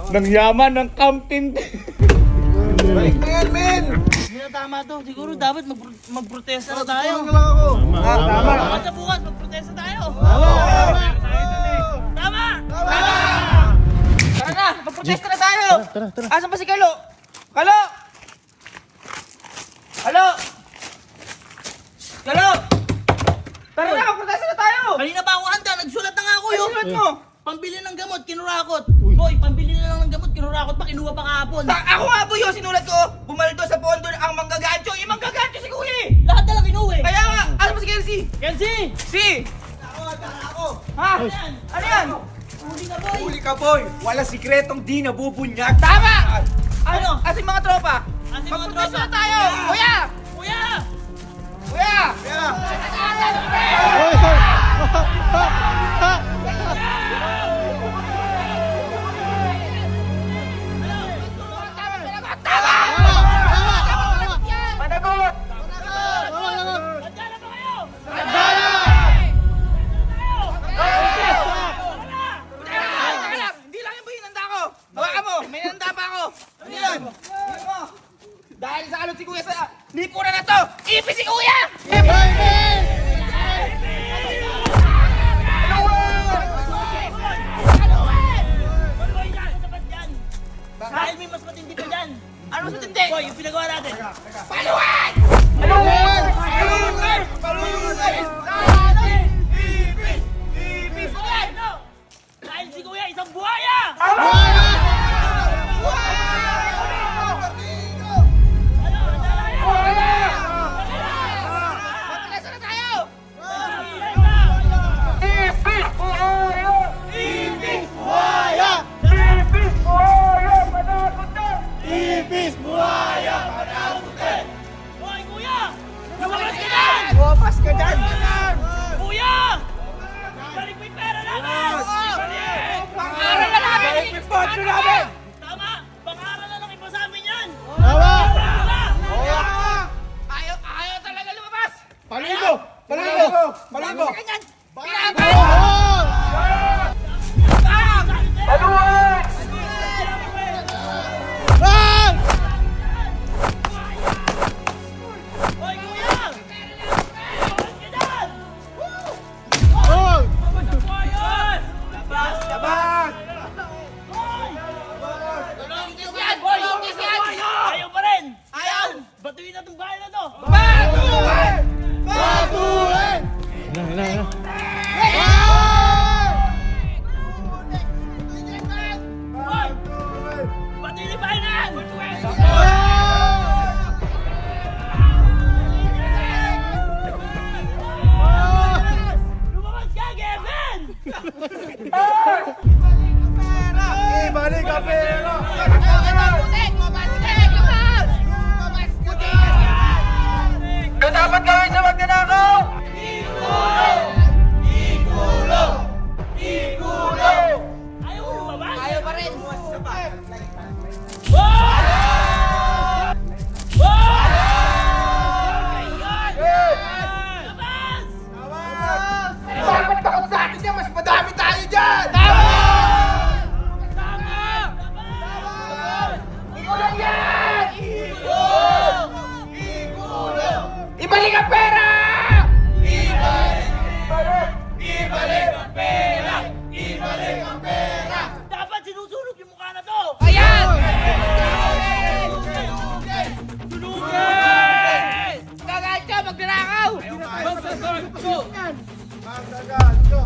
ng yaman ng camping. Balik na yan, men! Hindi na tama to. Siguro dapat magprotesta na tayo. Tulungan lang ako. Tama. Bukas sa bukas, magprotesta tayo. Tama! Tama! Tara na, magprotesta na tayo. Asan ba si Kalo? Kalo! Kalo! Kalo! Tara na, magprotesta na tayo. Kanina pa ako handa, nagsulat na nga ako yun. Sulat mo. Pambili ng gamot, kinurakot. Boy, pambili na lang ng gamot, kinurakot pa, kinuha pa kahapon. Ako nga po yun, sinulat ko. Bumaldo sa pondo ang manggagancho. Yung manggagancho si Kuya eh. Lahat na lang kinuha. Kaya nga, asan ba si Kelsey? Kenzie! Si! Ako! Ha? Ano yan? Huli ka, boy! Huli ka, boy! Wala sikretong di nabubunyag. Tama! Ano? Ating mga tropa? Ating mga Magprotesta tropa. na tayo! Kuya! Kuya! Kuya! Managot! Nandiyan na ba kayo? Hindi lang yung hinanda ko. Hawakan mo, may hinanda pa ako. Ano yan? Ano mo? Dahil sa alot si Kuya sa lipunan na to, ipis si Kuya! Dahil may mas matindi pa dyan. Ano mas matindi? Boy, yung pinagawa natin. Paluan! Paluan! Paluan! Paluan! Ipis! Ipis! Ano? Dahil si Kuya isang buhaya! Magprotesta na tayo! Ipis! Buhaya! Panagutin! Hoy, Kuya! Lumabas ka dyan! Buwapas ka dyan! Kuya! Balik mo yung pera namin! Pang-aral na namin! Ipipondo namin! Tama! Pang-aral na lang iba sa amin yan! Tama! Ayaw talaga lumabas! Paligo! Paligo! Paligo! Ganyan! Hoy, Kuya! Lumabas ka dyan! Labas! Labas! Ayaw pa rin! Ayaw! Batuin na itong bahay na to! Batuin! Batuin! Hoy! Batuin yung bahay na yan! Lumabas ka, Kevin! Ibalik ang pera! Ano dapat gawin sa magnanakaw? Ayaw mo lumabas? Ayaw pa rin! Dapat takot sa atin yan! Mas madami tayo dyan! Ikulang yan! Ibalik ang pera! Ibalik ang pera! Ibalik ang pera! Dapat sinusunog yung mukha na to! Ayan! Sunugin! Gagancho! Magnanakaw! Magsagancho!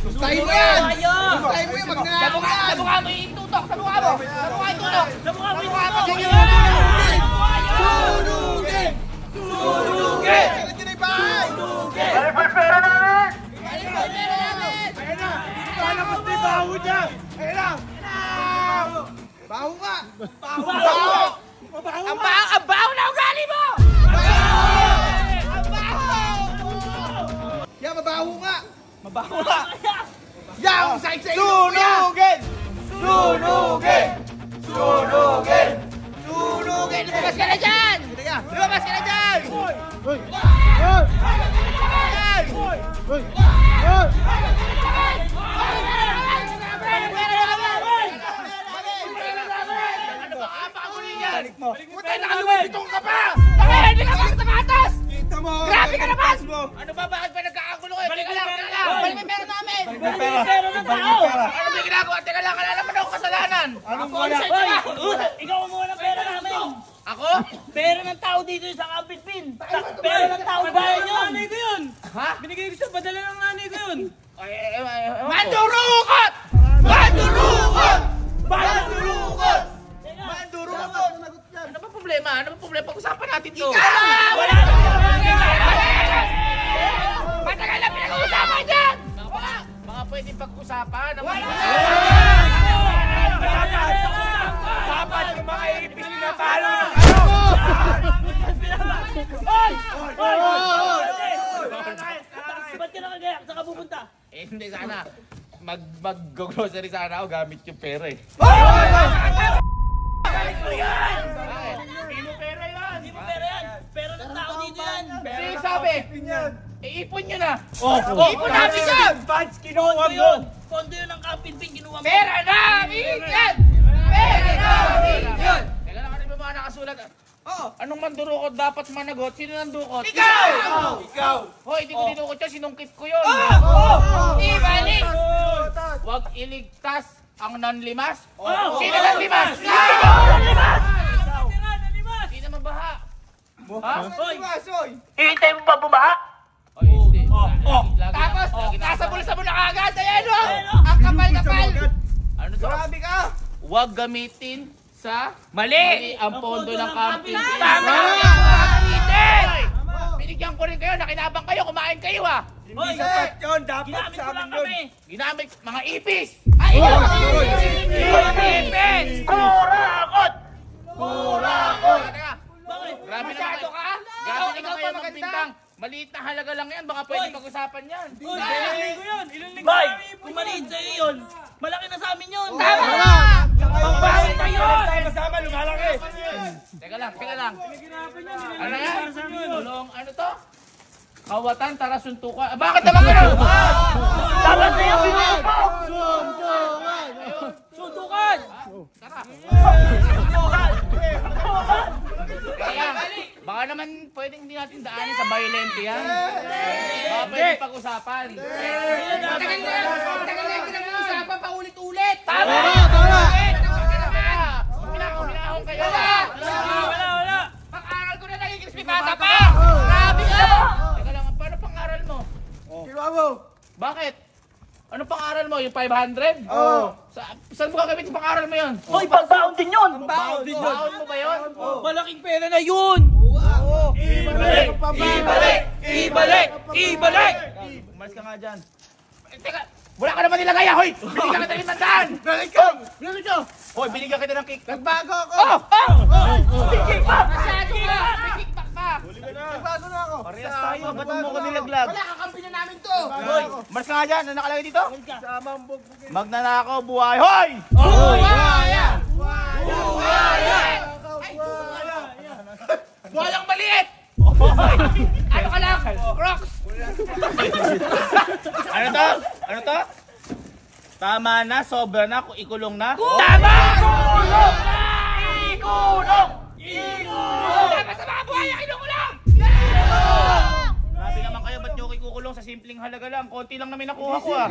Sustahin mo yan! Ayaw! Sustahin mo yan! Magnanakaw! Sa mukha mo itutok! Sa mukha mo! Sa mukha itutok! Sa mukha mo yung Sunugin! sunugin! Sunugin! Sunugin! Sunugin! Balik ang pera namin! Ayan na! Palabas na yung baho niya! Ayan na! Baho nga! Baho! Ang baho na ugali mo! Ang baho! Yan, mabaho nga! Mabaho na! Yan, ang saik-saik! Sunugin! Sunugin! Sunugin! Sunugin! Lumabas ka na dyan! Lumabas ka na dyan! Hoy! Hoy! Hoy! Hoy! Balik pera namin! Putay, nakaluwipitong ka pa! Bakit hindi ka pa sapatos? Kita mo! Grabe ka naman! Mo. Ano ba? Bakit ba nagkakagulo kayo? Teka lang, teka lang! Balik mo yung pera namin! Pero ng tao! Ano ba yung ginagawa? Teka lang, wala naman ako kasalanan! Anong Ako, wala? Hoy! Ikaw kumuha ng pera namin! Ako? Pera ng tao dito sa Kapitpin! Pera ng tao bayan yun! Nanay ko yun! Ha? Binigay ko siya, padala ng nanay ko yun! Mandurukot! Mandurukot! Mandurukot! Mandurukot! Ano ba problema? Ano ba problema? Pag-usapan natin to. Wala na! Matagal na pinag-uusapan dyan! Baka pwede pag-usapan. Dapat yung mga ipis na talo ng Ba't ka nakagayak? Saan ka pupunta? Eh, hindi sana. Mag-grocery sana ako gamit yung pera eh. Bakit? Hindi mo pera yun! Hindi mo pera yan! Pera ng tao dito yan! Sino sabi? Pinyan! Iipon nyo na! Oh, Ipon namin yan! Badge, Pondo kinuha mo! yun! Pondo yun ng Kapitpin, kinuha mo! Pera namin yan! Pera namin yan! Teka lang, ano ba mga nakasulat? Anong mandurukot dapat managot? Sino nandukot? Ikaw! Ikaw! Hoy, hindi ko dinukot yun, sinungkit ko yun! Ibalik! Huwag iligtas ang nanlimas! Sino nanlimas? Sino mabaha? Ha? Hoy! Soy! Hihintay mo ba bumaha? Oy, hindi. Tapos, Nasa bulsa mo na kagad! Ayan o! Ang kapal-kapal! Ano to? Grabe ka! Huwag gamitin sa mali ang pondo ng camping. Tama! Gamitin! Binigyan ko rin kayo, nakinabang kayo, kumain kayo ah! Hindi sapat yun! Dapat Ginamit sa ko lang amin yun! kami! Ginamit mga ipis! Ay! Ipis! Kurakot! Kurakot! Teka, Bakit? grabe Masyado naman ka? Grabe naman kayo magbintang. Maliit na halaga lang yan, baka pwede pag-usapan yan. Uy, ilang linggo yun! Ilang linggo Boy! namin ipon Kung maliit sa'yo yun, malaki na sa amin yun! Pagbahay tayo! Tayo kasama, lumalaki! Teka lang, teka lang. Ginapin yun! Ano yan? Tulong, ano to? Kawatan, tara suntukan. Ah, bakit naman kayo? Dapat sa'yo pinupo! Suntukan! Tara. Kaya, baka naman pwedeng hindi natin daanin sa violent yan. Baka pwede pag-usapan. Matagal na yung pinag-uusapan paulit-ulit. Tama! Minahon kayo. Wala! Pag-aral ko na naging crispy pata pa! Grabe ka! Teka lang, paano pang-aral mo? Kinuha mo! Bakit? Ano pang-aral mo? Yung 500? Oo! Saan mo gagamit yung pang-aral mo yun? Hoy, pagbaon din yun! Baon mo ba yun? Malaking pera na yun! Ibalik! Ibalik! Ibalik! Ibalik! Umalis ka nga dyan! Teka, wala ka naman nilagay ah! Hoy! Binigyan kita ng tandaan! Balik ka! Binigyan kita! Hoy, binigyan kita ng kick. Nagbago ako! Oh! Kickback! Masyado ka! May kickback pa! Nagbago na ako! Parehas tayo, ba't mo ko nilaglag? Wala, kakampi na namin to! Hoy, malis ka nga dyan! Ano nakalagay dito? Sama ang bugbugin! Magnanakaw buhay. Hoy! Buhaya! Walang maliit! Hoy! Ano ka lang? Crocs! Ano to? Ano to? Tama na, sobra na, ikulong na. Tama! Ikulong na! Ikulong! Ikulong! Dapat sa mga buhay ang inukulong! Grabe naman kayo, ba't nyo ikukulong sa simpleng halaga lang? Konti lang namin nakuha ko ah.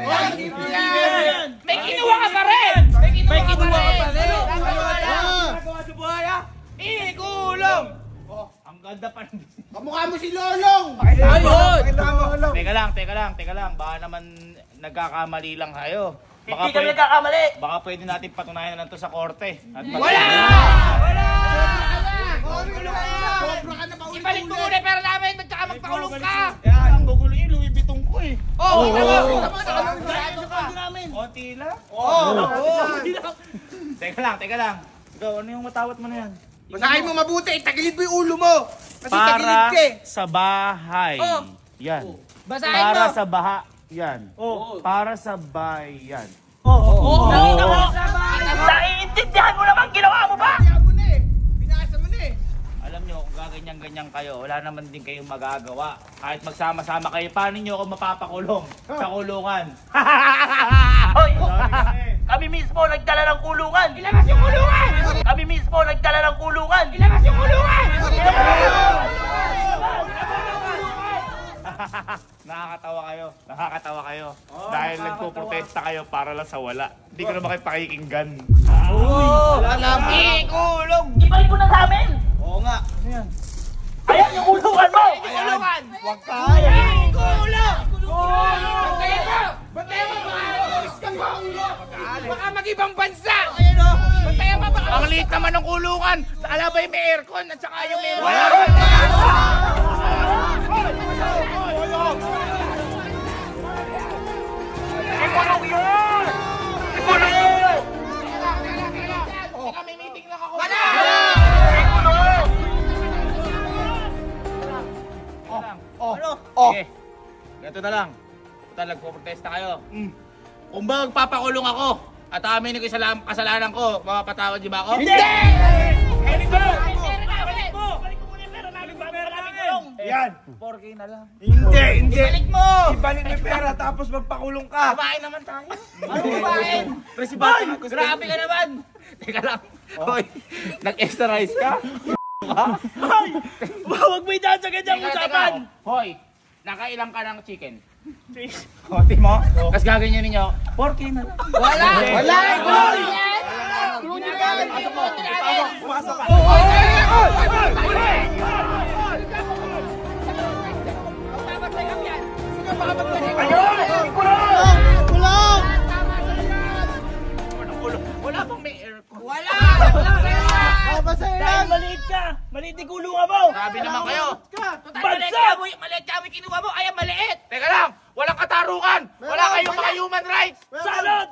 May kinuha ka pa rin! May kinuha ka pa rin! Nagawa sa buhaya! Ikulong! Oh, ang ganda pa rin. Kamukha mo si Lolong! Ayun! Teka lang. Baka naman nagkakamali lang kayo. Hindi kami nagkakamali! Baka pwede natin patunayan na lang to sa korte. At Wala! Sobra ka na paulit-ulit! Ibalik mo muna yung pera namin! Tsaka magpakulong ka! Kaya ang gugulo yung Louis Vuitton ko eh! Oo! namin! Konti lang? Oo! Teka lang. Ikaw, ano yung matawat mo na yan? Basahin mo mabuti! Tagilid mo yung ulo mo! Kasi tagilid Para ka eh! sa bahay. Yan. Basahin Para mo! sa baha. Yan. Para sa bayan. Naiintindihan mo naman, ginawa mo ba? Binasa mo na eh! Binasa mo na eh! Alam nyo, kung gaganyan-ganyan kayo, wala naman din kayong magagawa. Kahit magsama-sama kayo, paano nyo ako mapapakulong sa kulungan? Hoy! Kami mismo nagdala ng kulungan! Ilabas yung kulungan! Kami mismo nagdala ng kulungan! Ilabas yung kulungan! Nakakatawa kayo. Nakakatawa kayo. Dahil nagpo-protesta kayo para lang sa wala. Hindi ko naman kayo pakikinggan. Ikulong! Ibalik mo na sa amin! Oo nga. Ayan yung kulungan mo! Kulungan! Huwag ka. Kulong! Bantayan mo! Bantayan mo baka! Baka mag-ibang bansa! Bantayan mo baka! Ang liit naman ng kulungan! Sa alabay may aircon at saka yung may Ikulong yun! Ikulong yun! Teka, may meeting lang ako. Wala! Ikulong! Sige, ganito na lang. Total, nagpo-protesta kayo. Kung ba magpapakulong ako at amin yung kasalanan ko, mapapatawad niyo ba ako? Hindi! Yan. 4K na lang. Hindi. Balik mo! Ibalik mo yung pera tapos magpakulong ka. Kumain naman tayo. Ano kumain? Grabe ka naman. Teka lang. Hoy, nag-extra-rice ka? Huwag mo idaan sa ganyang usapan! Hoy, nakailang ka ng chicken? Hoti mo? Tapos gaganyan ninyo, 4K na lang. Wala! Wala! Pumasok ka. Wala pang may aircon. Wala! Dahil maliit ka! Maliit yung kulungan mo! Sabi naman kayo. Bansa! Maliit ka mo kinuha mo, ay maliit. Teka lang, walang katarungan. Wala kayong mga human rights. Salot!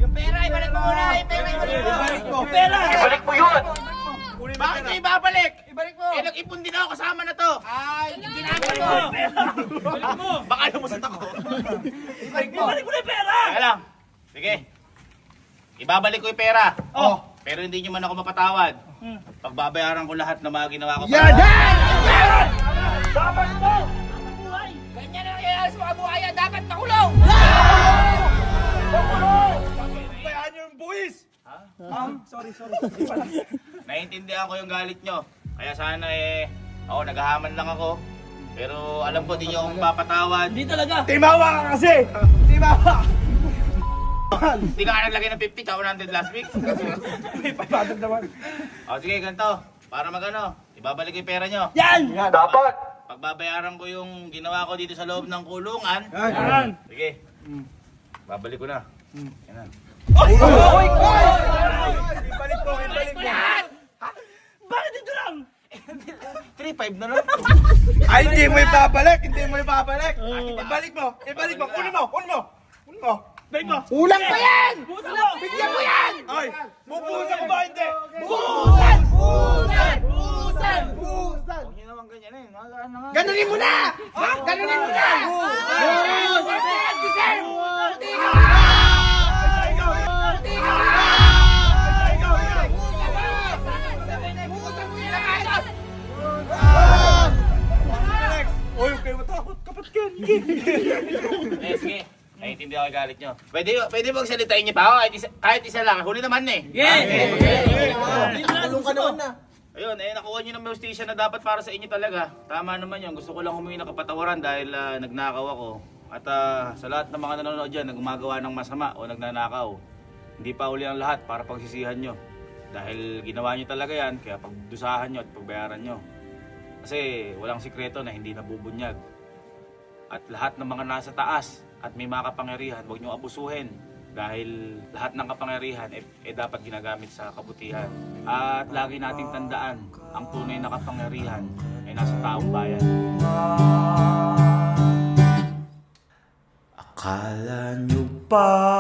Yung pera, ibalik mo muna. Yung pera, ibalik mo. Ibalik mo. Pera! Ibalik mo yun. Bakit niyo ibabalik? Ibalik mo. Eh, nag-ipon din ako kasama na to. Ay, ginagawa mo. Ibalik mo! Baka lumusot ako. Ibalik mo na yung pera! Teka lang. Sige. Ibabalik ko yung pera. Oh. Pero hindi nyo man ako mapatawad. Pagbabayaran ko lahat ng mga ginawa ko. Yan! Dapat mo! Ganyan ang nangyayari sa mga buhaya. Dapat makulong! Bayaan nyo yung buwis. Sorry. Naiintindihan ko yung galit nyo. Kaya sana ako naghahaman lang ako. Pero alam ko di nyo akong papatawad. Hindi talaga! Timawa ka kasi. Timawa. Hindi ka naglagay ng 50, ako 100 last week. May 500 naman. O sige, ganito. Para magano, ibabalik yung pera nyo. Yan! Dapat. Pagbabayaran ko yung ginawa ko dito sa loob ng kulungan. Yan. Sige. Babalik ko na. Yan na. Ibalik mo. Bakit ito lang? 3-5 na lang. Ay, hindi mo ibabalik. Ibalik mo. Kunin mo. Balik mo! Ulang pa yan! Busan! Bigyan mo yan! Ay, bubuhusan ko ba hindi? Busan! Huwag nyo naman ganyan eh. Ganunin mo na! Ganunin mo na! Uy, huwag kayo matakot. Kapat ka. Sige. Naiintindihan ko yung galit nyo. Pwede magsalitain niyo pa ako kahit isa lang. Huli naman eh. Tulong ka naman na! Ayun, nakuha nyo ng hustisya na dapat para sa inyo talaga. Tama naman yun. Gusto ko lang humingi ng kapatawaran dahil nagnakaw ako. At sa lahat ng mga nanonood dyan na gumagawa ng masama o nagnanakaw, hindi pa uli ang lahat para pagsisihan nyo. Dahil ginawa nyo talaga yan, kaya pagdusahan nyo at pagbayaran nyo. Kasi walang sikreto na hindi nabubunyag. At lahat ng mga nasa taas at may mga kapangyarihan, huwag nyo abusuhin. Dahil lahat ng kapangyarihan dapat ginagamit sa kabutihan. At lagi nating tandaan, ang tunay na kapangyarihan ay nasa taong bayan. Akala nyo ba